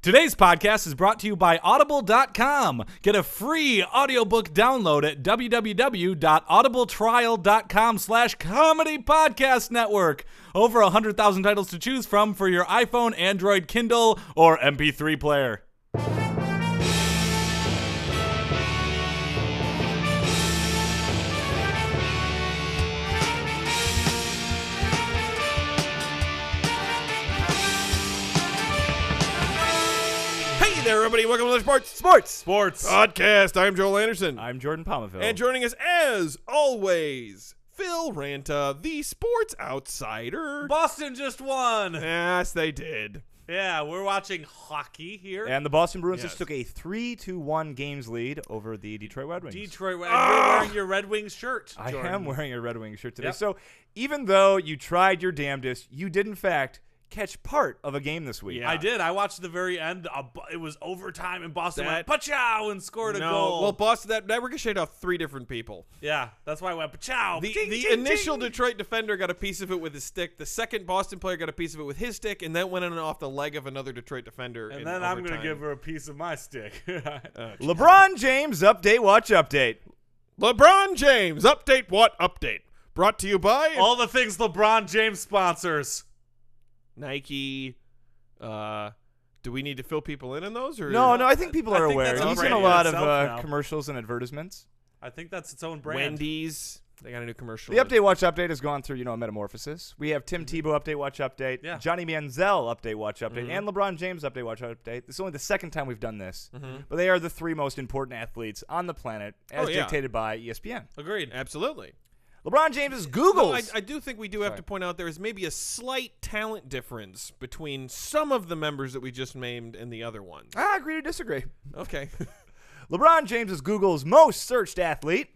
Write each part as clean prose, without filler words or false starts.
Today's podcast is brought to you by Audible.com. Get a free audiobook download at www.audibletrial.com/comedy podcast network. Over 100,000 titles to choose from for your iPhone, Android, Kindle, or MP3 player. Hey there, everybody. Welcome to the Sports Podcast. I'm Joel Anderson. I'm Jordan Pomaville. And joining us, as always, Phil Ranta, the sports outsider. Boston just won. Yes, they did. Yeah, we're watching hockey here. And the Boston Bruins Yes. just took a 3-1 games lead over the Detroit Red Wings. Detroit, and you're wearing your Red Wings shirt, I Jordan. am wearing a Red Wings shirt today. Yep. So even though you tried your damnedest, you did, in fact, catch part of a game this week. Yeah. I did. I watched the very end. It was overtime, and Boston went That- pachow and scored a No, goal. well, Boston, that ricocheted off three different people. Yeah, that's why I went pachow. The Ding, ding, initial ding. Detroit defender got a piece of it with his stick. The second Boston player got a piece of it with his stick, and that went in off the leg of another Detroit defender. And in then I'm going to overtime. give her a piece of my stick. LeBron James update, watch update. LeBron James update. What update? Brought to you by All the things LeBron James sponsors. Nike. Do we need to fill people in on those? Or No, I think people I are think aware. that's a He's in brand a in lot of itself now. commercials and advertisements. I think that's its own brand. Wendy's. They got a new commercial. The update, watch update has gone through, a metamorphosis. We have Tim Tebow update, watch update. Yeah. Johnny Manziel update, watch update. And LeBron James update, watch update. This is only the second time we've done this. But they are the three most important athletes on the planet, as dictated by ESPN. Agreed. Absolutely. LeBron James is No, Google's. I do think we do have to point out there is maybe a slight talent difference between some of the members that we just named and the other ones. I agree to disagree. Okay. LeBron James is Google's most searched athlete.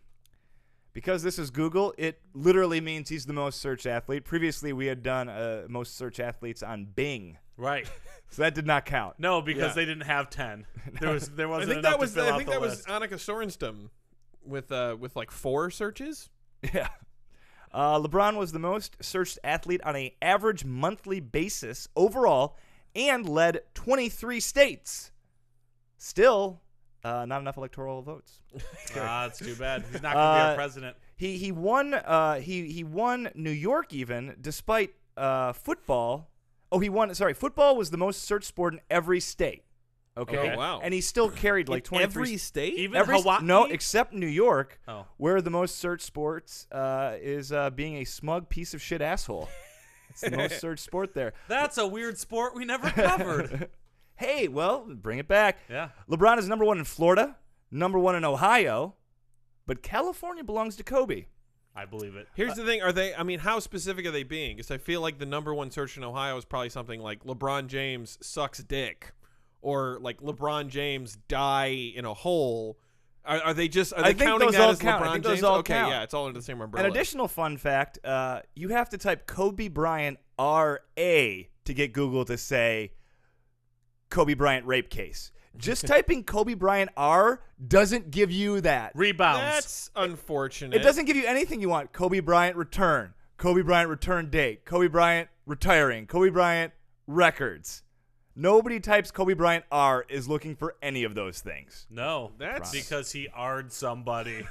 Because this is Google, it literally means he's the most searched athlete. Previously, we had done most searched athletes on Bing. Right. So that did not count. No, because Yeah. they didn't have 10. There wasn't I think enough that was to fill I out think the that list. was Annika Sorenstam with like 4 searches. Yeah. LeBron was the most searched athlete on an average monthly basis overall and led 23 states. Still, not enough electoral votes. It's too bad. He's not going to be our president. He won he won New York even despite football. Oh, football was the most searched sport in every state. Okay. Oh, wow. And he still carried like 23 every state. Even Hawaii? No, except New York, Oh. where the most searched sports is being a smug piece of shit asshole. It's the most searched sport there. That's a weird sport we never covered. Hey, well, bring it back. Yeah. LeBron is number 1 in Florida, number 1 in Ohio, but California belongs to Kobe. I believe it. Here's the thing: how specific are they being? Because I feel like the number 1 search in Ohio is probably something like LeBron James sucks dick, or like LeBron James die in a hole. Are they just? Are I they think counting those that all as count. I LeBron think James? those all Okay, count. yeah, it's all under the same umbrella. An additional fun fact, you have to type Kobe Bryant R.A. to get Google to say Kobe Bryant rape case. Just typing Kobe Bryant R doesn't give you that. Rebounds. That's unfortunate. It doesn't give you anything you want. Kobe Bryant return. Kobe Bryant return date. Kobe Bryant retiring. Kobe Bryant records. Nobody types Kobe Bryant R is looking for any of those things. No. That's because he R'd somebody.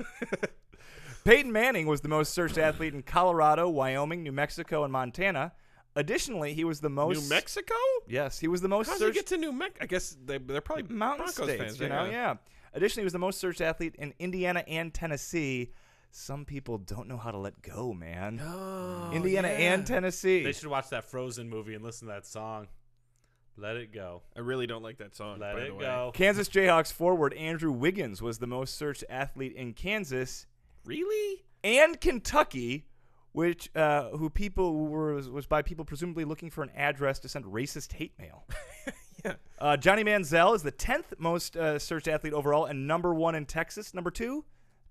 Peyton Manning was the most searched athlete in Colorado, Wyoming, New Mexico, and Montana. Additionally, he was the most... New Mexico? Yes, he was the most How'd you searched... get to New Mexico? I guess they're probably Mountain Broncos states, fans, yeah. Additionally, he was the most searched athlete in Indiana and Tennessee. Some people don't know how to let go, man. Oh, Indiana yeah. and Tennessee. They should watch that Frozen movie and listen to that song. Let it go. I really don't like that song. Let by the it way. go. Kansas Jayhawks forward Andrew Wiggins was the most searched athlete in Kansas Really? and Kentucky, which was by people presumably looking for an address to send racist hate mail. Yeah. Johnny Manziel is the 10th most searched athlete overall and number 1 in Texas. Number 2,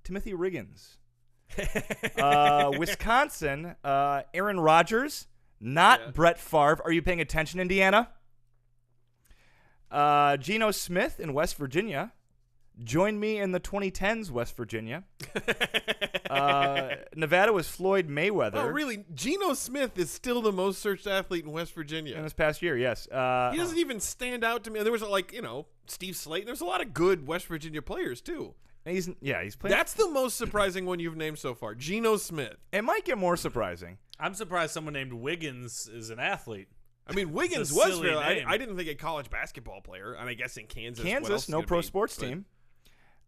Timothy Riggins. Wisconsin, Aaron Rodgers, not Brett Favre. Are you paying attention, Indiana? Geno Smith in West Virginia. Join me in the 2010s, West Virginia. Nevada was Floyd Mayweather. Oh, really? Geno Smith is still the most searched athlete in West In Virginia. this past year, yes. He doesn't even stand out to me. There was Steve Slayton. There's a lot of good West Virginia players too. He's playing. That's the most surprising one you've named so far. Geno Smith. It might get more surprising. I'm surprised someone named Wiggins is an athlete. I mean, Wiggins a was silly real. name. I didn't think a college basketball player, and I guess in Kansas. what else Kansas, is no gonna pro be? sports But- team.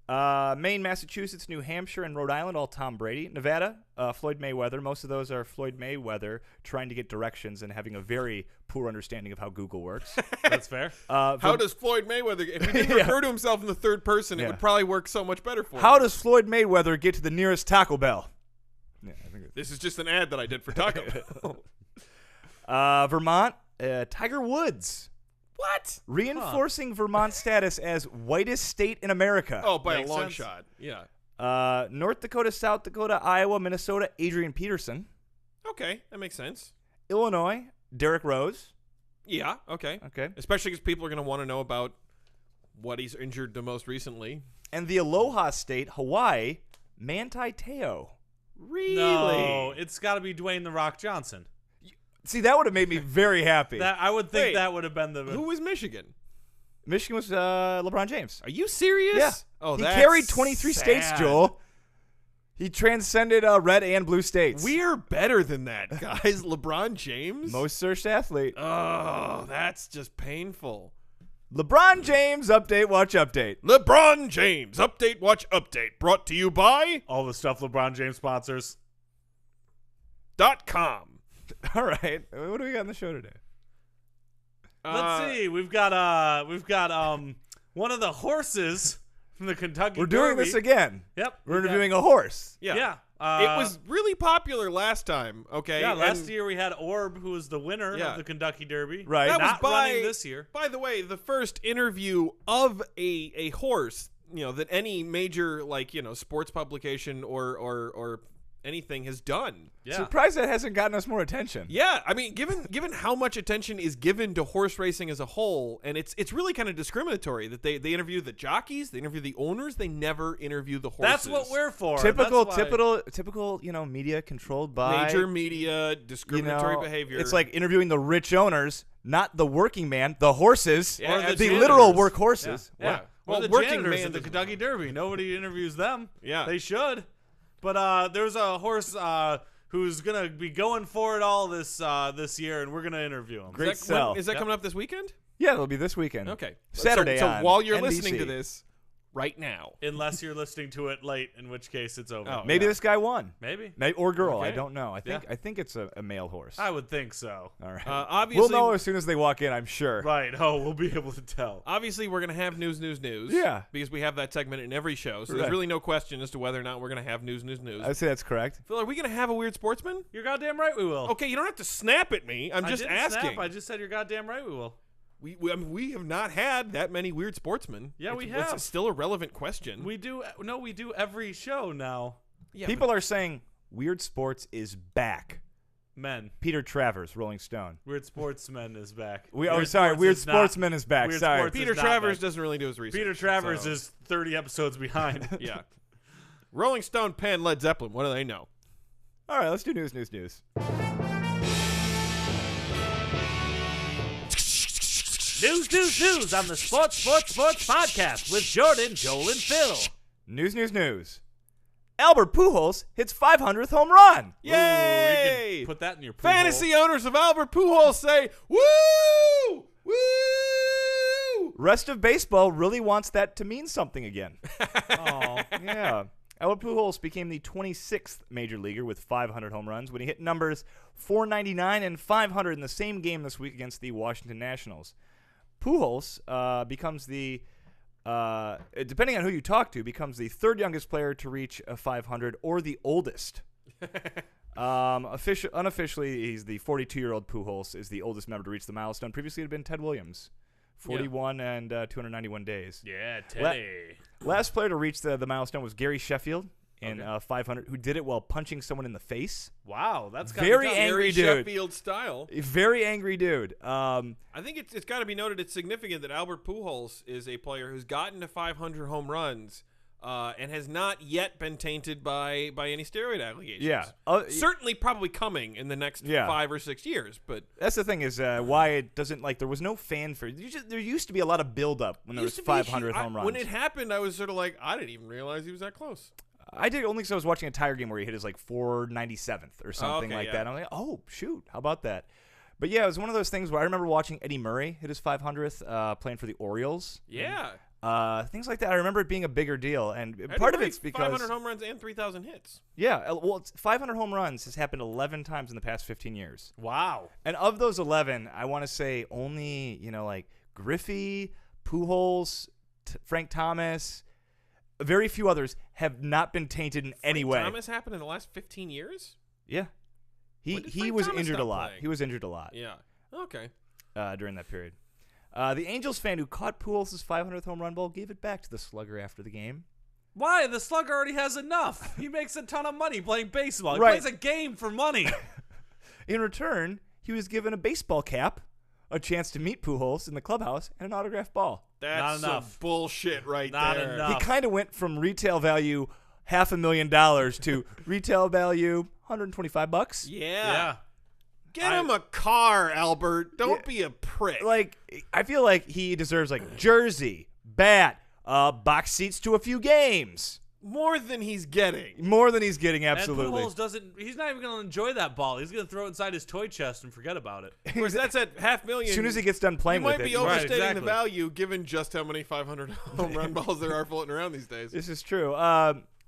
Maine, Massachusetts, New Hampshire, and Rhode Island, all Tom Brady. Nevada, Floyd Mayweather. Most of those are Floyd Mayweather trying to get directions and having a very poor understanding of how Google works. That's fair. How does Floyd Mayweather? If he didn't refer to himself in the third person, it would probably work so much better for him. How does Floyd Mayweather get to the nearest Taco Bell? Yeah, I think This is just an ad that I did for Taco Bell. Vermont, Tiger Woods. What? Reinforcing Vermont's status as whitest state in America. Oh, by Makes a long sense. shot. Yeah. North Dakota, South Dakota, Iowa, Minnesota, Adrian Peterson. Okay, that makes sense. Illinois, Derrick Rose. Yeah. Okay. Okay. Especially because people are going to want to know about what he's injured the most recently. And the Aloha State, Hawaii, Manti Te'o. Really? No, it's got to be Dwayne the Rock Johnson. See, that would have made me very happy. That I would think Wait, that would have been the. Who was Michigan? Michigan was LeBron James. Are you serious? Yeah. Oh, he that's carried 23 states, sad. Joel. He transcended red and blue states. We're better than that, guys. LeBron James? Most searched athlete. Oh, that's just painful. LeBron James, update, watch update. LeBron James, update, watch update. Brought to you by all the stuff LeBron James sponsors. .com. All right. What do we got on the show today? Let's see. We've got one of the horses from the Kentucky We're doing Derby. this again. Yep. We're interviewing a horse. Yeah. Yeah. It was really popular last time, okay? Yeah, last And year we had Orb, who was the winner Yeah. of the Kentucky Derby. Right. That was Not by, running this year. By the way, the first interview of a horse, that any major sports publication or anything has done. Yeah. Surprised that hasn't gotten us more attention. Yeah, I mean, given how much attention is given to horse racing as a whole, and it's really kind of discriminatory that they interview the jockeys, they interview the owners, they never interview the horses. That's what we're for. Typical, That's why- media controlled by major media discriminatory behavior. It's like interviewing the rich owners, not the working man, the horses, Yeah, Or the the janitors. literal workhorses. Yeah. What? Well, Well, the working janitors man at the doesn't- Kentucky Derby. Nobody interviews them. Yeah. They should. But there's a horse who's gonna be going for it all this year, and we're gonna interview him. Great Is that, sell. is that Yep. coming up this weekend? Yeah, it'll be this weekend. Okay. Saturday So on while you're NBC. listening to this right now. Unless you're listening to it late, in which case it's over. Oh. Maybe Yeah. this guy won. Maybe. Or girl. I Okay. don't know. I think Yeah. I think it's a male horse. I would think so. All right. Obviously, We'll know as soon as they walk in, I'm sure. Right. Oh, we'll be able to tell. Obviously, we're going to have news. Yeah. Because we have that segment in every show. So there's Right. really no question as to whether or not we're going to have news. I'd say that's correct. Phil, are we going to have a weird sportsman? You're goddamn right we will. Okay, you don't have to snap at me. I'm I just didn't asking. snap. I just said you're goddamn right we will. I mean, we have not had that many weird sportsmen. Yeah, we It's have. still a relevant question. We do. No, we do every show now. yeah, People are saying weird sports is back. Men. Peter Travers, Rolling Stone. Weird Sportsmen is back. Weird Sports is not- Sportsman is back. Weird Sorry. Sports Peter is not Travers back. doesn't really do his research. Peter Travers so- is 30 episodes behind. yeah. Rolling Stone, Penn, Led Zeppelin. What do they know? All right, let's do news. News on the Sports podcast with Jordan, Joel, and Phil. News. Albert Pujols hits 500th home run. Yay! You can put that in your pool Fantasy owners of Albert Pujols say, woo! Woo! Rest of baseball really wants that to mean something again. hole. Yeah. Albert Pujols became the 26th major leaguer with 500 home runs when he hit numbers 499 and 500 in the same game this week against the Washington Nationals. Pujols becomes the, depending on who you talk to, becomes the third youngest player to reach a 500 or the oldest. Unofficially, he's the 42-year-old Pujols is the oldest member to reach the milestone. Previously, it had been Ted Williams, 41 and 291 days. Yeah, Teddy. Last player to reach the milestone was Gary Sheffield in 500 who did it while punching someone in the face. Wow, that's Very tough. angry Very dude. Sheffield style. A very angry dude. I think it's got to be noted. It's significant that Albert Pujols is a player who's gotten to 500 home runs and has not yet been tainted by any steroid allegations. Yeah. Certainly probably coming in the next 5 or 6 years. But That's the thing is why it doesn't, like, there was no fanfare. There used to be a lot of build-up when there was 500 home runs. When it happened, I was sort of like, I didn't even realize he was that close. I did only because I was watching a Tiger game where he hit his, like, 497th or something that. I'm like, oh, shoot, how about that? But, yeah, it was one of those things where I remember watching Eddie Murray hit his 500th playing for the Orioles. Yeah. Things like that. I remember it being a bigger deal, and Eddie part of Murray, it's because 500 home runs and 3,000 hits. Yeah, well, 500 home runs has happened 11 times in the past 15 years. Wow. And of those 11, I want to say only, like Griffey, Pujols, Frank Thomas, very few others have not been tainted in any way. Thomas happened in the last 15 years? Yeah. When did He Frank was Thomas injured a stop lot. playing? He was injured a lot. Yeah. Okay. During that period. The Angels fan who caught Pujols' 500th home run ball gave it back to the slugger after the game. Why? The slugger already has enough. He makes a ton of money playing baseball. He Right. plays a game for money. In return, he was given a baseball cap, a chance to meet Pujols in the clubhouse, and an autographed ball. That's Not some enough. bullshit right Not there. enough. He kind of went from retail value $500,000 to retail value $125. Yeah. Get him a car, Albert. Don't be a prick. Like, I feel like he deserves like jersey, bat, box seats to a few games. More than he's getting. More than he's getting, absolutely. And Pujols he's not even going to enjoy that ball. He's going to throw it inside his toy chest and forget about it. Of course, that's at $500,000. As soon as he gets done playing you with might it. be overstating exactly. the value given just how many 500 home run balls there are floating around these days. This is true.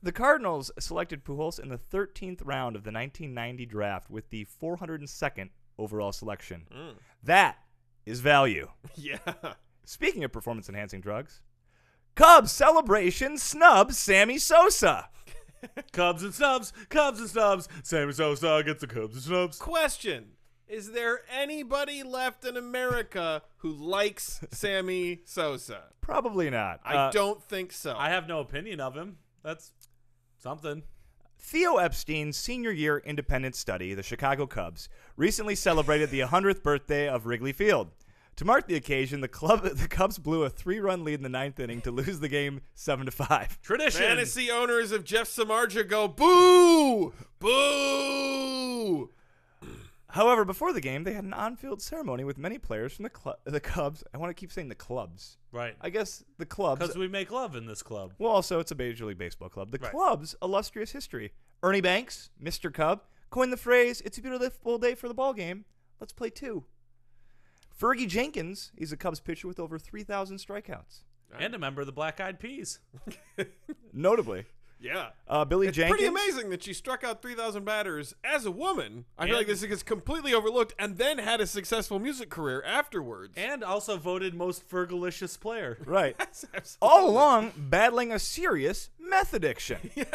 The Cardinals selected Pujols in the 13th round of the 1990 draft with the 402nd overall selection. That is value. Yeah. Speaking of performance-enhancing drugs, Cubs celebration snubs Sammy Sosa. Cubs and Snubs, Cubs and Snubs. Sammy Sosa gets the Cubs and Snubs. Question. Is there anybody left in America who likes Sammy Sosa? Probably not. I don't think so. I have no opinion of him. That's something. Theo Epstein's senior year independent study, the Chicago Cubs, recently celebrated the 100th birthday of Wrigley Field. To mark the occasion, the Cubs blew a 3-run lead in the 9th inning to lose the game 7-5. Tradition. Fantasy owners of Jeff Samardzija go, boo! Boo! However, before the game, they had an on-field ceremony with many players from the Cubs. I want to keep saying the clubs. Right. I guess the clubs. Because we make love in this club. Well, also, it's a Major League Baseball club. The Right. club's illustrious history. Ernie Banks, Mr. Cub, coined the phrase, "It's a beautiful day for the ball game. Let's play two." Fergie Jenkins, he's a Cubs pitcher with over 3,000 strikeouts. And a member of the Black Eyed Peas. Notably. Yeah. Billy It's Jenkins. pretty amazing that she struck out 3,000 batters as a woman. I feel like this gets completely overlooked and then had a successful music career afterwards. And also voted most Fergalicious player. Right. That's absolutely- All along, battling a serious meth addiction. You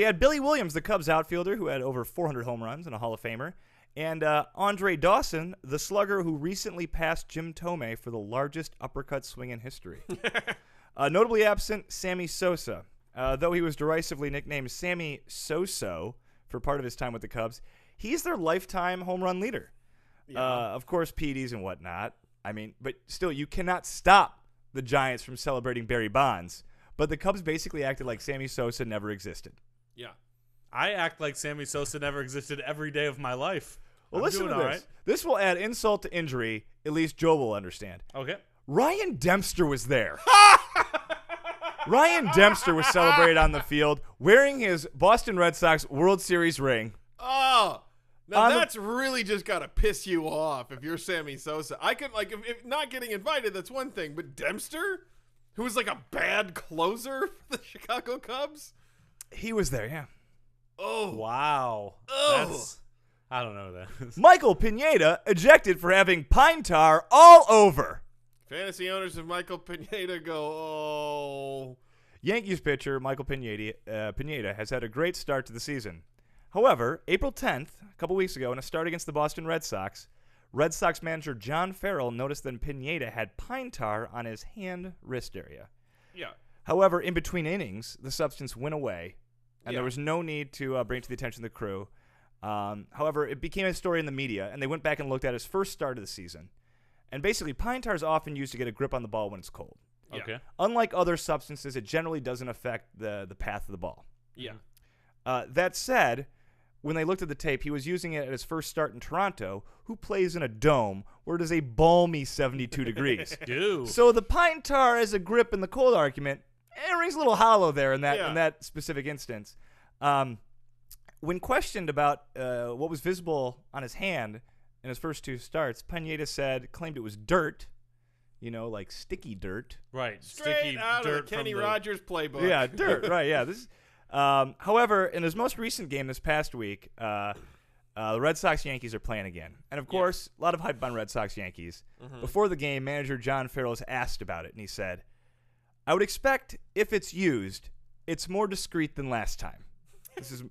had Billy Williams, the Cubs outfielder, who had over 400 home runs and a Hall of Famer. And Andre Dawson, the slugger who recently passed Jim Thome for the largest uppercut swing in history. Notably absent, Sammy Sosa. Though he was derisively nicknamed Sammy Soso for part of his time with the Cubs, he's their lifetime home run leader. Of course, PEDs and whatnot. I mean, but still, you cannot stop the Giants from celebrating Barry Bonds. But the Cubs basically acted like Sammy Sosa never existed. Yeah. I act like Sammy Sosa never existed every day of my life. Well, I'm listen to doing this. all right. This will add insult to injury. At least Joe will understand. Okay. Ryan Dempster was there. Ryan Dempster was celebrated on the field wearing his Boston Red Sox World Series ring. Oh, now On the- that's really just got to piss you off if you're Sammy Sosa. I could, like, if not getting invited, that's one thing. But Dempster, who was like a bad closer for the Chicago Cubs? He was there, yeah. Oh, Wow. Oh. That's, I don't know that. Michael Pineda ejected for having pine tar all over. fantasy owners of Michael Pineda go, oh. Yankees pitcher Michael Pineda has had a great start to the season. However, April 10th, a couple weeks ago, in a start against the Boston Red Sox manager John Farrell noticed that Pineda had pine tar on his hand-wrist area. Yeah. However, in between innings, the substance went away, and there was no need to bring it to the attention of the crew. However, it became a story in the media, and they went back and looked at his first start of the season. And basically, pine tar is often used to get a grip on the ball when it's cold. Okay. Unlike other substances, it generally doesn't affect the path of the ball. Yeah. That said, when they looked at the tape, he was using it at his first start in Toronto, who plays in a dome where it is a balmy 72 degrees. Dude. So the pine tar as a grip in the cold argument, it rings a little hollow there in that specific instance. When questioned about what was visible on his hand in his first two starts, Pineda claimed it was dirt, like sticky dirt. Right. Straight Sticky out dirt of the Kenny from Rogers playbook. Yeah, dirt. Right. Yeah. This. However, in his most recent game this past week, the Red Sox-Yankees are playing again. And, of course, a lot of hype on Red Sox-Yankees. Before the game, manager John Farrell was asked about it, and he said, I would expect if it's used, it's more discreet than last time. This is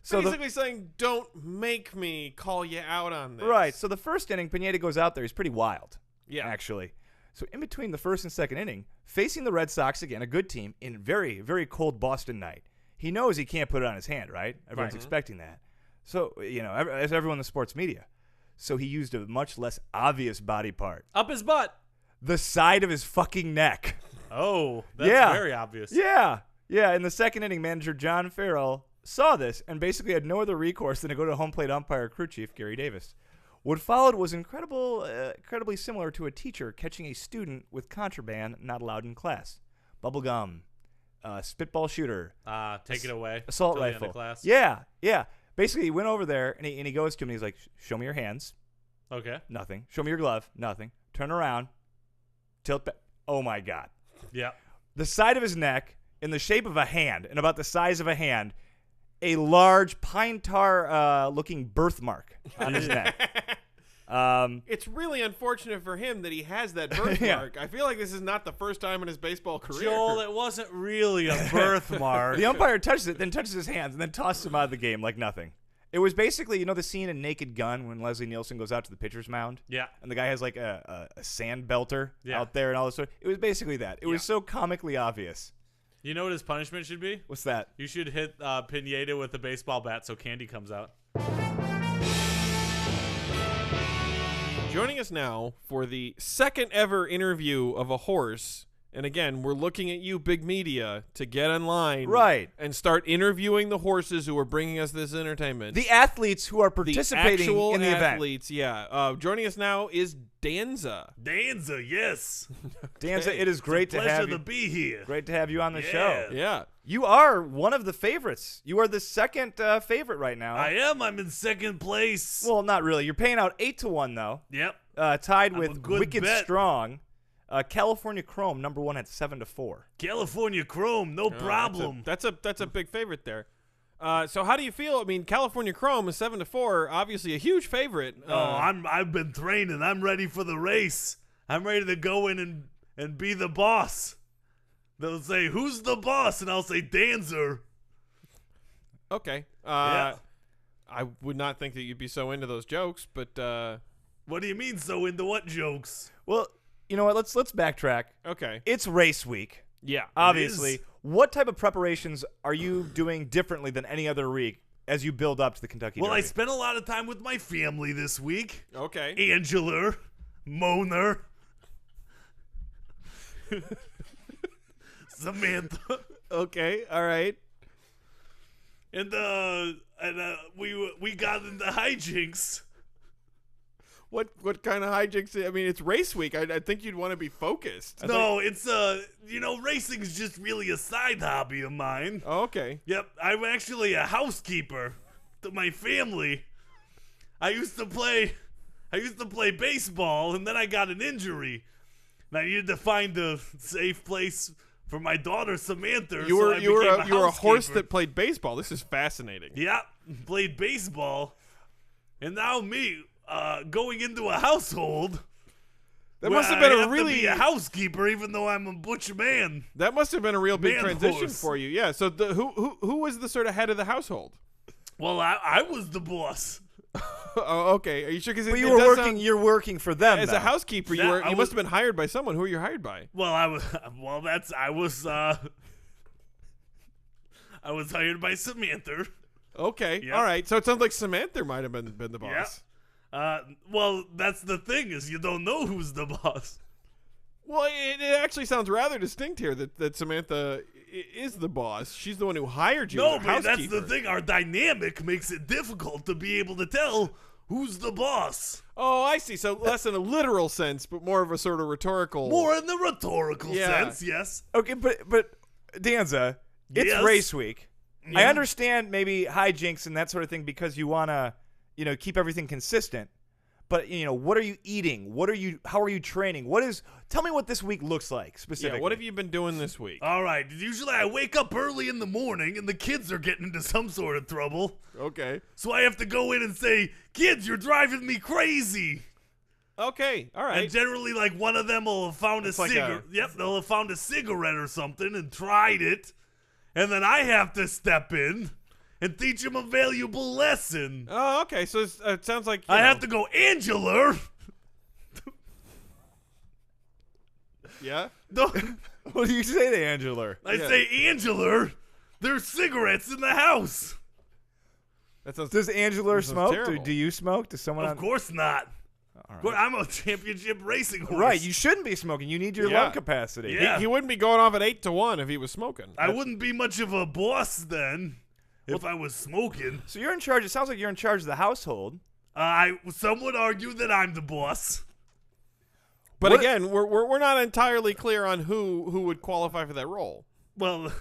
so basically saying, don't make me call you out on this. Right. So the first inning, Pineda goes out there. He's pretty wild, actually. So in between the first and second inning, facing the Red Sox again, a good team, in very, very cold Boston night, he knows he can't put it on his hand, right? Everyone's expecting that. So, as everyone in the sports media. So he used a much less obvious body part. Up his butt. The side of his fucking neck. Oh, that's very obvious. Yeah. Yeah. In the second inning, manager John Farrell saw this and basically had no other recourse than to go to home plate umpire crew chief Gary Davis. What followed was incredibly similar to a teacher catching a student with contraband not allowed in class. Bubble gum, spitball shooter. Take it away. Assault till the end rifle. of class. Yeah. Basically, he went over there and he goes to him and he's like, show me your hands. Okay. Nothing. Show me your glove. Nothing. Turn around. Tilt back. Oh, my God. Yeah. The side of his neck, in the shape of a hand, and about the size of a hand, a large pine tar looking birthmark on his neck. It's really unfortunate for him that he has that birthmark. I feel like this is not the first time in his baseball career. Joel, it wasn't really a birthmark. The umpire touches it, then touches his hands, and then tosses him out of the game like nothing. It was basically, the scene in Naked Gun when Leslie Nielsen goes out to the pitcher's mound? Yeah. And the guy has like a sand belter out there and all this sort. It was basically that. It was so comically obvious. You know what his punishment should be? What's that? You should hit Pineda with a baseball bat so candy comes out. Joining us now for the second ever interview of a horse. And again, we're looking at you, big media, to get online and start interviewing the horses who are bringing us this entertainment. The athletes who are participating in the athletes, event. Joining us now is Danza. Danza, yes. Danza, it is great to have Pleasure you. to be here. Great to have you on the show. Yeah. You are one of the favorites. You are the second favorite right now. I am. I'm in second place. Well, not really. You're paying out 8-1 though. Yep. Tied I'm a with good Wicked bet. Strong. California Chrome #1 at 7-4. California Chrome, no problem. That's a big favorite there. So how do you feel? I mean, California Chrome is 7-4, obviously a huge favorite. I've been training. I'm ready for the race. I'm ready to go in and be the boss. They'll say, "Who's the boss?" and I'll say, "Danza." Okay. Yeah. I would not think that you'd be so into those jokes, but What do you mean so into what jokes? Well, you know what? Let's backtrack. okay. It's race week. Yeah. Obviously. is. What type of preparations are you doing differently than any other week as you build up to the Kentucky Well, I Derby? spent a lot of time with my family this week. Okay. Angela, Moner, Samantha, Okay. All right. and we got into hijinks. What kind of hijinks? I mean, it's race week. I think you'd want to be focused. No, it's racing's just really a side hobby of mine. Oh, okay. Yep, I'm actually a housekeeper to my family. I used to play baseball, and then I got an injury, and I needed to find a safe place for my daughter Samantha. You were a horse housekeeper. that played baseball. This is fascinating. Yep, played baseball, and now me going into a household. That where must have been I a have to really be a housekeeper, even though I'm a butch man. That must have been a real big Man transition horse. for you. Yeah. So who was the sort of head of the household? Well, I was the boss. Oh, okay. Are you sure? Because But you're working for them as though. a housekeeper. Yeah, You must have been hired by someone. Who are you hired by? Well, I was I was hired by Samantha. Okay. Yep. All right. So it sounds like Samantha might have been the boss. Well, that's the thing is you don't know who's the boss. Well, it actually sounds rather distinct here that Samantha is the boss. She's the one who hired you. No, as a but that's housekeeper. the thing. Our dynamic makes it difficult to be able to tell who's the boss. Oh, I see. So less in a literal sense, but more of a sort of rhetorical. More in the rhetorical Yeah. sense, yes. Okay, but Danza, it's Yes. race week. I Yeah. understand maybe hijinks and that sort of thing because you want to, keep everything consistent. But, what are you eating? How are you training? Tell me what this week looks like specifically. Yeah, what have you been doing this week? All right. Usually I wake up early in the morning and the kids are getting into some sort of trouble. Okay. So I have to go in and say, kids, you're driving me crazy. Okay. All right. And generally, like, one of them will have found It's a like cigarette. a- Yep, they'll have found a cigarette or something and tried it. And then I have to step in and teach them a valuable lesson. Oh, okay. So it sounds like I have to go, Angela. Yeah. Don't- What do you say to Angela? I Yeah. say, Angela, there's cigarettes in the house. That sounds. Does Angela sounds smoke? terrible. Do you smoke? Does someone? Of course not. All Of course, right. I'm a championship racing horse. Right, you shouldn't be smoking. You need your Yeah. lung capacity. Yeah. He wouldn't be going off at 8-1 if he was smoking. I wouldn't be much of a boss then if I was smoking. So you're in charge. It sounds like you're in charge of the household. Some would argue that I'm the boss. But What- again, we're not entirely clear on who would qualify for that role. Well,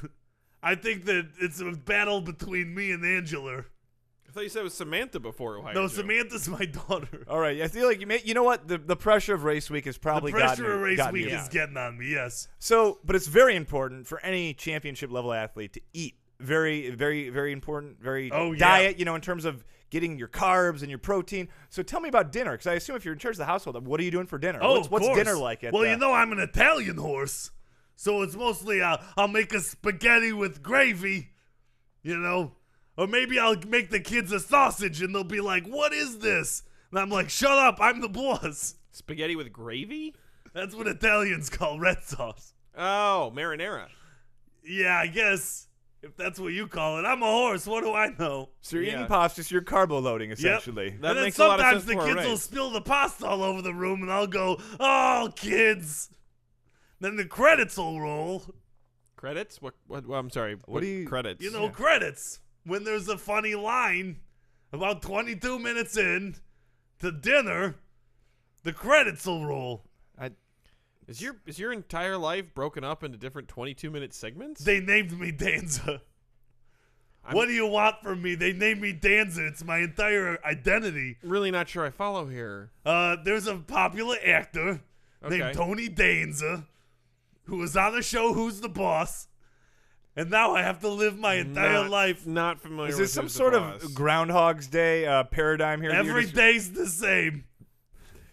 I think that it's a battle between me and Angela. I thought you said it was Samantha before who hired No, you. Samantha's my daughter. All right, I feel like you know what the pressure of race week has The probably pressure of race gotten week you. is getting on me, yes. So, but it's very important for any championship level athlete to eat. Very, very, very important. Very Oh, yeah. diet. In terms of getting your carbs and your protein. So tell me about dinner, because I assume if you're in charge of the household, what are you doing for dinner? Oh, what's of course. dinner like? Well, I'm an Italian horse, so it's mostly I'll make a spaghetti with gravy, or maybe I'll make the kids a sausage, and they'll be like, "What is this?" And I'm like, "Shut up! I'm the boss." Spaghetti with gravy? That's what Italians call red sauce. Oh, marinara. Yeah, I guess if that's what you call it. I'm a horse. What do I know? So you're Yeah. eating pasta, so you're carbo loading essentially. That and then makes a lot of sometimes sense the for a kids will race. spill the pasta all over the room, and I'll go, "Oh, kids!" Then the credits will roll. Credits? What well, I'm sorry. What do you- credits? Credits. When there's a funny line, about 22 minutes in to dinner, the credits will roll. Is your entire life broken up into different 22-minute segments? They named me Danza. What do you want from me? They named me Danza. It's my entire identity. Really not sure I follow here. There's a popular actor Okay. named Tony Danza who was on the show Who's the Boss? And now I have to live my entire Not- life. Not familiar Is with this some Who's the sort Boss. of Groundhog's Day paradigm here? that you're Every just- day's the same.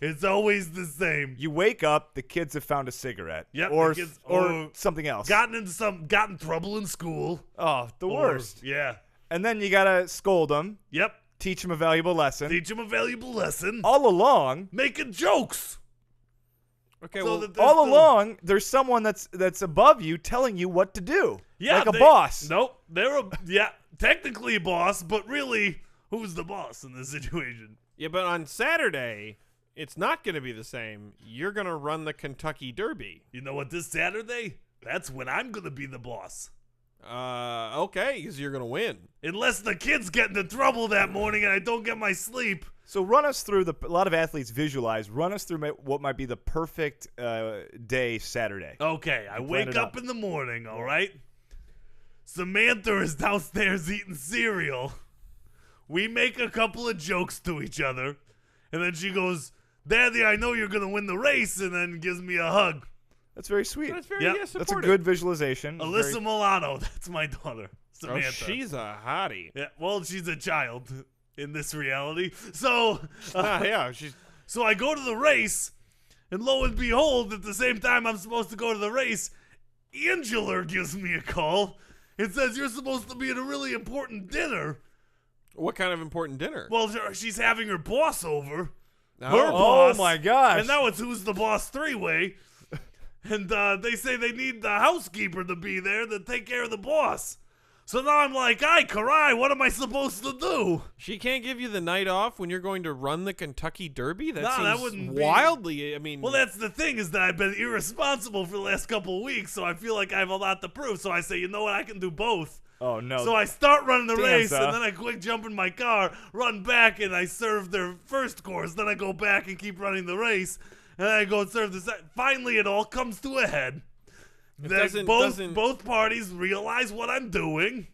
It's always the same. You wake up, the kids have found a cigarette. Yep, or the kids- or or something else. Got in trouble in school. Oh, the Or- worst. Yeah. And then you gotta scold them, Yep. teach them a valuable lesson. Teach them a valuable lesson. All along, Making jokes. Okay, So well, that there's all still- along, there's someone that's above you telling you what to do. Yeah, like a boss. Nope. Technically a boss, but really, who's the boss in this situation? yeah, but on Saturday, it's not going to be the same. You're going to run the Kentucky Derby. You know what? This Saturday, that's when I'm gonna be the boss. Okay, because you're going to win. Unless the kids get into trouble that morning and I don't get my sleep. So run us through a lot of athletes visualize. Run us through what might be the perfect day Saturday. Okay, I plan wake it up out. in the morning, all right? Samantha is downstairs eating cereal. We make a couple of jokes to each other, and then she goes, "Daddy, I know you're going to win the race," and then gives me a hug. That's very sweet. That's very Yep. That's a supportive. good visualization. Alyssa Very- Milano, that's my daughter, Oh, Samantha. she's a hottie. Yeah, well, she's a child in this reality. So, Yeah, she's... so I go to the race, and lo and behold, at the same time I'm supposed to go to the race, Angela gives me a call and says, "You're supposed to be at a really important dinner." What kind of important dinner? Well, she's having her boss over. Oh. Her Oh boss. my gosh. And now it's Who's the Boss three-way. And they say they need the housekeeper to be there to take care of the boss. So now I'm like, "Ay, caray, what am I supposed to do?" She can't give you the night off when you're going to run the Kentucky Derby? That seems that wouldn't be- wildly, I mean... Well, that's the thing, is that I've been irresponsible for the last couple of weeks, so I feel like I have a lot to prove. So I say, you know what, I can do both. Oh, no. So I start running the race, Danza. and then I quick jump in my car, run back, and I serve their first course. Then I go back and keep running the race, and then I go and serve the second. Finally, it all comes to a head. Then both parties realize what I'm doing,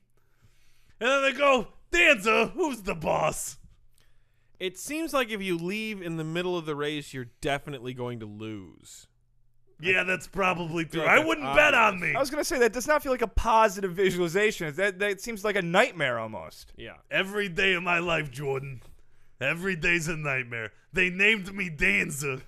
and then they go, Danza, who's the boss? It seems like if you leave in the middle of the race, you're definitely going to lose. Yeah, that's probably true. like I that's wouldn't bet on me. I was going to say, that does not feel like a positive visualization. That seems like a nightmare almost. Yeah. Every day of my life, Jordan. Every day's a nightmare. They named me Danza.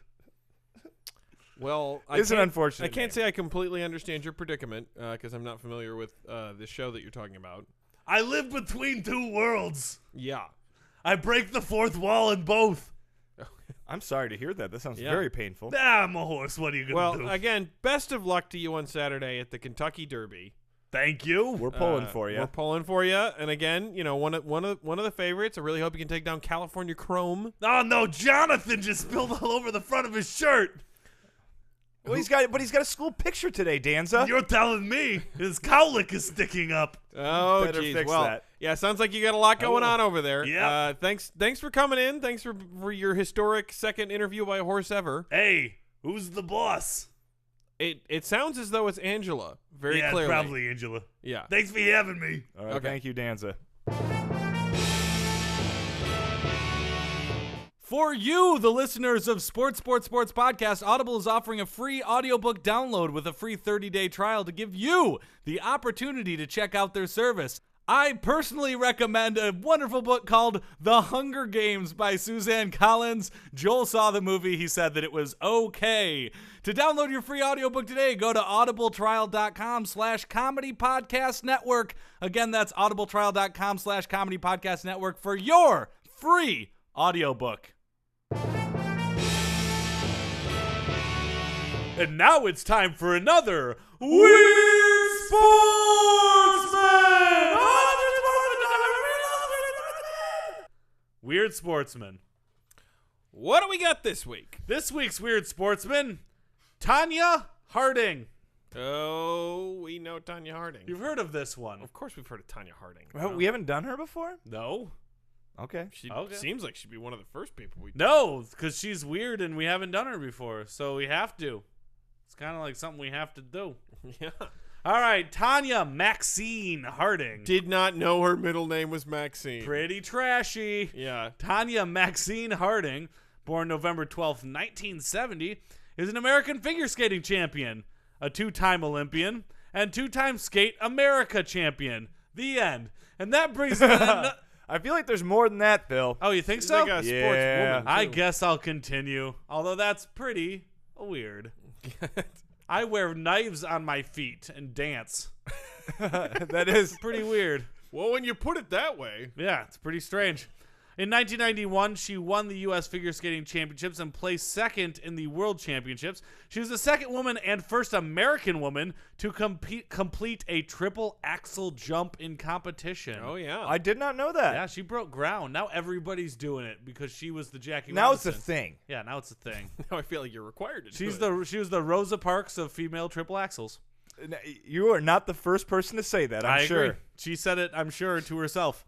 Well, It's an unfortunate I can't name. say I completely understand your predicament because I'm not familiar with the show that you're talking about. I live between two worlds. Yeah. I break the fourth wall in both. I'm sorry to hear that. That sounds Yeah. very painful. I'm a horse. What are you Well, going to do? again, best of luck to you on Saturday at the Kentucky Derby. Thank you. We're pulling for you. We're pulling for you, and again, you know, one of the favorites. I really hope you can take down California Chrome. Oh, no. Jonathan just spilled all over the front of his shirt. Well, he's got a school picture today, Danza. You're telling me his cowlick is sticking up. Oh, Better geez. fix Well, that. yeah, sounds like you got a lot going will. on over there. Yeah. Thanks for coming in. Thanks for your historic second interview by a horse ever. Hey, who's the boss? It sounds as though it's Angela. Very yeah, clearly. probably Angela. Yeah. Thanks for having me. All right, Okay. thank you, Danza. For you, the listeners of Sports Podcast, Audible is offering a free audiobook download with a free 30-day trial to give you the opportunity to check out their service. I personally recommend a wonderful book called The Hunger Games by Suzanne Collins. Joel saw the movie. He said that it was okay. To download your free audiobook today, go to audibletrial.com/comedy podcast network. Again, that's audibletrial.com/comedy podcast network for your free audiobook. And now it's time for another Weird Sportsman! Weird Sportsman. What do we got this week? This week's Weird Sportsman, Tonya Harding. Oh, we know Tonya Harding. You've heard of this one? Of course we've heard of Tonya Harding. Well, we haven't done her before? No. Okay. She Okay. seems like she'd be one of the first people we No, because she's weird and we haven't done her before, so we have to. It's kind of like something we have to do. Yeah. All right, Tonya Maxine Harding. Did not know her middle name was Maxine. Pretty trashy. Yeah. Tonya Maxine Harding, born November 12th, 1970, is an American figure skating champion, a two-time Olympian, and two-time Skate America champion. The end. And that brings me I feel like there's more than that, Bill. Oh, you think She's so? like a Yeah. sportswoman, I too. guess I'll continue. Although that's pretty weird. I wear knives on my feet and dance. That is Pretty weird. Well, when you put it that way. Yeah, it's pretty strange. In 1991, she won the U.S. Figure Skating Championships and placed second in the World Championships. She was the second woman and first American woman to complete a triple axel jump in competition. Oh, yeah. I did not know that. Yeah, she broke ground. Now everybody's doing it because she was the Jackie Now it's a Robinson. thing. Yeah, now it's a thing. Now I feel like you're required to do She was it. the Rosa Parks of female triple axels. You are not the first person to say that, I'm I sure. agree. She said it, I'm sure, to herself.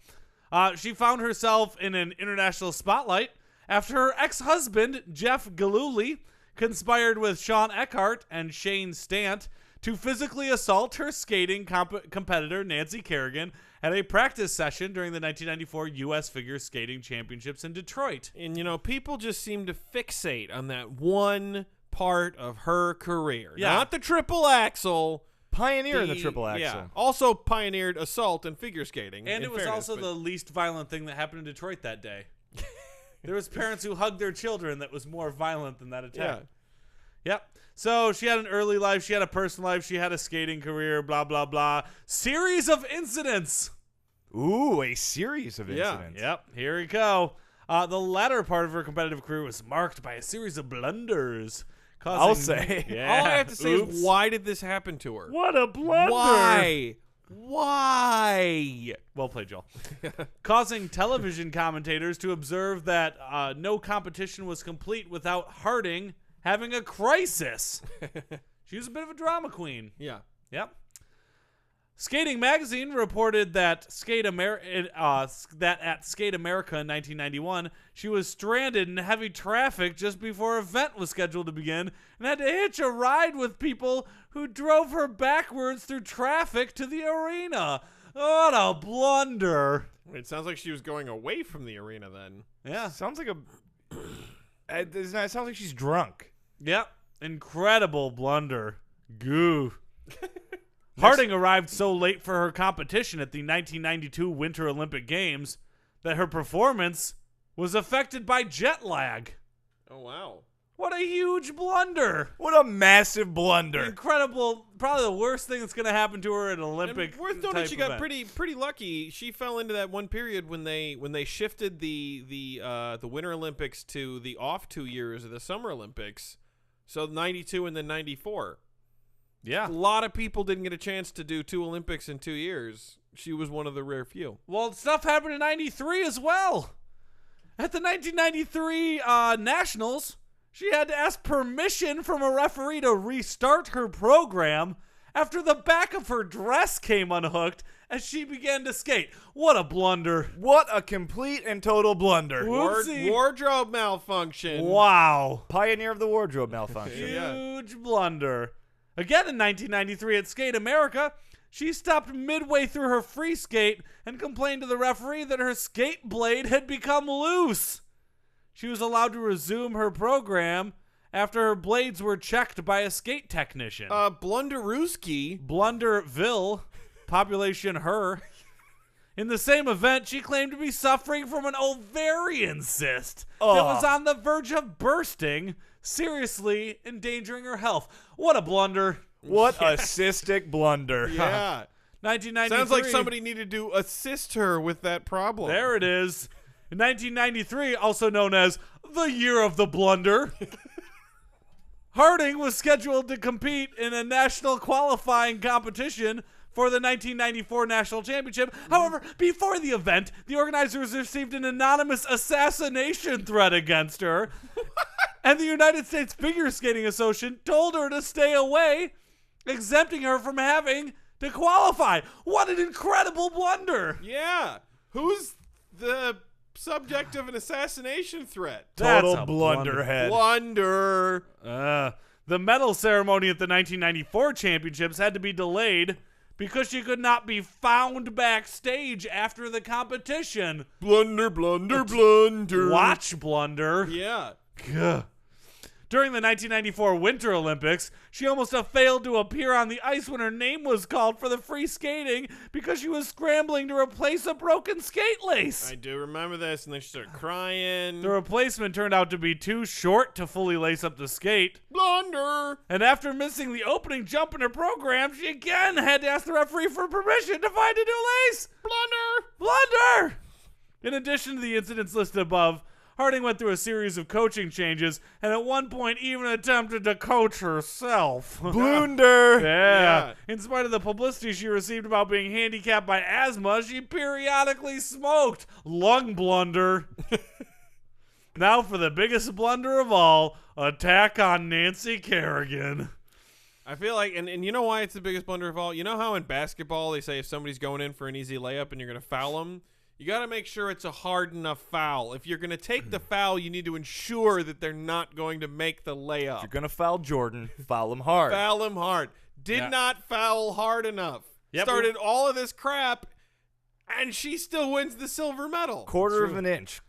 She found herself in an international spotlight after her ex-husband, Jeff Gillooly, conspired with Sean Eckhart and Shane Stant to physically assault her skating competitor, Nancy Kerrigan, at a practice session during the 1994 U.S. Figure Skating Championships in Detroit. And, you know, people just seem to fixate on that one part of her career. Yeah. Not the triple axel. Pioneer in the triple axle. Yeah. Also pioneered assault and figure skating. And in it was fairness, also but- the least violent thing that happened in Detroit that day. There was parents who hugged their children that was more violent than that attack. Yeah. Yep. So she had an early life, she had a personal life, she had a skating career, blah, blah, blah. Series of incidents. Ooh, a series of Yeah. incidents. Yep, here we go. The latter part of her competitive career was marked by a series of blunders. I'll say. Yeah. All I have to say Oops. is, why did this happen to her? What a blunder. Why? Why? Well played, Joel. Causing television commentators to observe that no competition was complete without Harding having a crisis. She was a bit of a drama queen. Yeah. Yep. Skating Magazine reported that at Skate America in 1991, she was stranded in heavy traffic just before an event was scheduled to begin and had to hitch a ride with people who drove her backwards through traffic to the arena. What a blunder. It sounds like she was going away from the arena then. Yeah. Sounds like it sounds like she's drunk. Yep. Incredible blunder. Goo. Harding arrived so late for her competition at the 1992 Winter Olympic Games that her performance was affected by jet lag. Oh, wow. What a huge blunder. What a massive blunder. Incredible. Probably the worst thing that's going to happen to her at an Olympic And worth noting, type she got event. pretty lucky. She fell into that one period when they shifted the Winter Olympics to the off 2 years of the Summer Olympics. So 92 and then 94. Yeah. A lot of people didn't get a chance to do 2 Olympics in 2 years. She was one of the rare few. Well, stuff happened in 93 as well. At the 1993 Nationals, she had to ask permission from a referee to restart her program after the back of her dress came unhooked as she began to skate. What a blunder. What a complete and total blunder. Whoopsie. Wardrobe malfunction. Wow. Pioneer of the wardrobe malfunction. Yeah. Huge blunder. Again in 1993 at Skate America, she stopped midway through her free skate and complained to the referee that her skate blade had become loose. She was allowed to resume her program after her blades were checked by a skate technician. Blunderooski. Blunderville, population her. In the same event, she claimed to be suffering from an ovarian cyst that was on the verge of bursting, seriously endangering her health. What a blunder. What a cystic blunder. Yeah. 1993. Sounds like somebody needed to assist her with that problem. There it is. In 1993, also known as the year of the blunder, Harding was scheduled to compete in a national qualifying competition for the 1994 National Championship. However, before the event, the organizers received an anonymous assassination threat against her. And the United States Figure Skating Association told her to stay away, exempting her from having to qualify. What an incredible blunder. Yeah. Who's the subject of an assassination threat? Total That's a blunderhead. Blunder. The medal ceremony at the 1994 championships had to be delayed because she could not be found backstage after the competition. Blunder, blunder, blunder. Watch blunder. Yeah. Gah. During the 1994 Winter Olympics, she almost failed to appear on the ice when her name was called for the free skating because she was scrambling to replace a broken skate lace. I do remember this, and then she started crying. The replacement turned out to be too short to fully lace up the skate. Blunder. And after missing the opening jump in her program, she again had to ask the referee for permission to find a new lace. Blunder. Blunder! In addition to the incidents listed above, Harding went through a series of coaching changes and at one point even attempted to coach herself. Blunder. Yeah. In spite of the publicity she received about being handicapped by asthma, she periodically smoked. Lung blunder. Now for the biggest blunder of all, attack on Nancy Kerrigan. I feel like, and you know why it's the biggest blunder of all? You know how in basketball they say if somebody's going in for an easy layup and you're going to foul them? You got to make sure it's a hard enough foul. If you're going to take the foul, you need to ensure that they're not going to make the layup. If you're going to foul Jordan, foul him hard. Foul him hard. Did not foul hard enough. Yep. Started all of this crap, and she still wins the silver medal. Quarter of an inch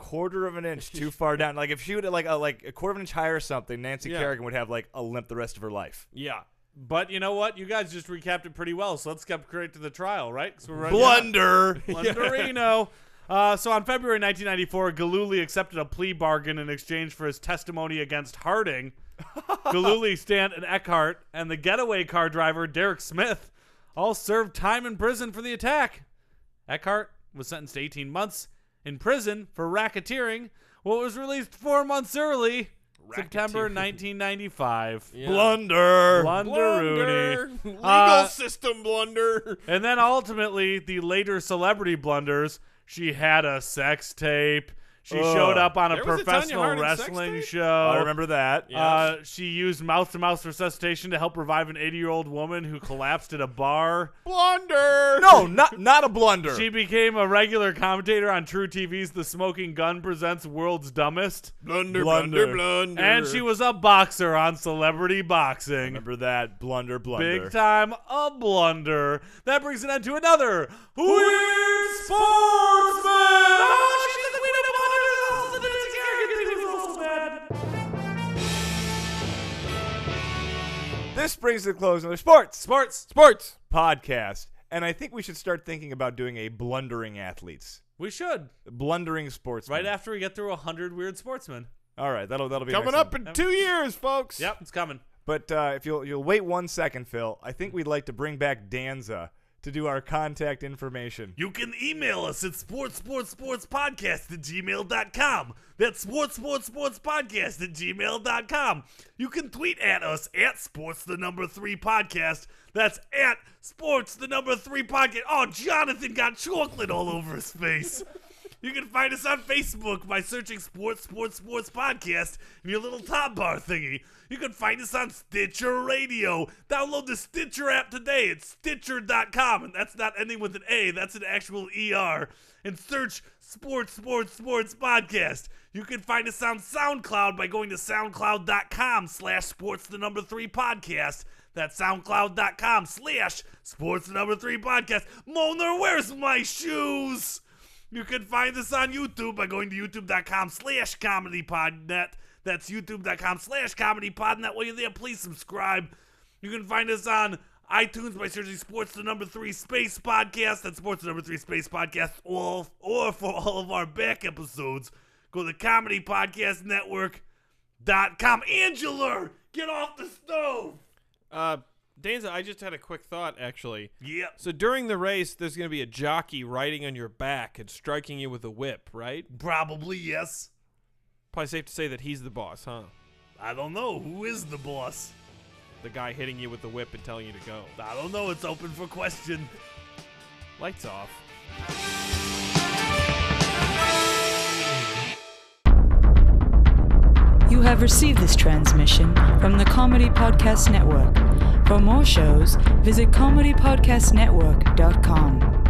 too far down. Like if she would have like a quarter of an inch higher or something, Nancy Kerrigan would have like a limp the rest of her life. Yeah. But you know what? You guys just recapped it pretty well, so let's get straight to the trial, right? So we're Blunder. Blunderino. So on February 1994, Galuli accepted a plea bargain in exchange for his testimony against Harding. Galuli, Stant, and Eckhart, and the getaway car driver, Derek Smith, all served time in prison for the attack. Eckhart was sentenced to 18 months in prison for racketeering, what was released 4 months early September Racketeer. 1995. Yeah. Blunder. Blunderoony. Legal system blunder. And then ultimately, the later celebrity blunders, she had a sex tape. She showed up on a There was a Tonya professional Harding sex wrestling tape? show. I remember that. Yeah. She used mouth-to-mouth resuscitation to help revive an 80-year-old woman who collapsed at a bar. Blunder. No, not a blunder. She became a regular commentator on True TV's The Smoking Gun Presents World's Dumbest. Blunder. And she was a boxer on Celebrity Boxing. remember that. Blunder. Big time a blunder. That brings an end to another Weird Sportsman. Oh, she's the queen of blunders. This brings to the close another sports podcast. And I think we should start thinking about doing a blundering athletes. We should. Blundering sportsman. Right after we get through 100 Weird Sportsmen. All right, that'll be Coming next up one. in 2 years, folks. Yep, it's coming. But if you'll wait 1 second, Phil, I think we'd like to bring back Danza to do our contact information. You can email us at sportspodcast@gmail.com. That's sportspodcast@gmail.com. You can tweet at us at sports3podcast. That's at sports3podcast. Oh, Jonathan got chocolate all over his face. You can find us on Facebook by searching Sports Podcast in your little top bar thingy. You can find us on Stitcher Radio. Download the Stitcher app today. It's Stitcher.com, and that's not ending with an A. That's an actual ER. And search Sports Podcast. You can find us on SoundCloud by going to soundcloud.com/sports3podcast. That's soundcloud.com/sports3podcast. Moner, where's my shoes? You can find us on YouTube by going to youtube.com/comedypodnet. That's youtube.com/comedypodnet. While you're there, please subscribe. You can find us on iTunes by searching Sports3 Space Podcast. That's Sports3 Space Podcast. Or for all of our back episodes, go to comedypodcastnetwork.com. Angela, get off the stove. Danza, I just had a quick thought, actually. Yep. So during the race, there's going to be a jockey riding on your back and striking you with a whip, right? Probably yes. Probably safe to say that he's the boss, huh? I don't know. Who is the boss? The guy hitting you with the whip and telling you to go. I don't know. It's open for question. Lights off. You have received this transmission from the Comedy Podcast Network. For more shows, visit comedypodcastnetwork.com.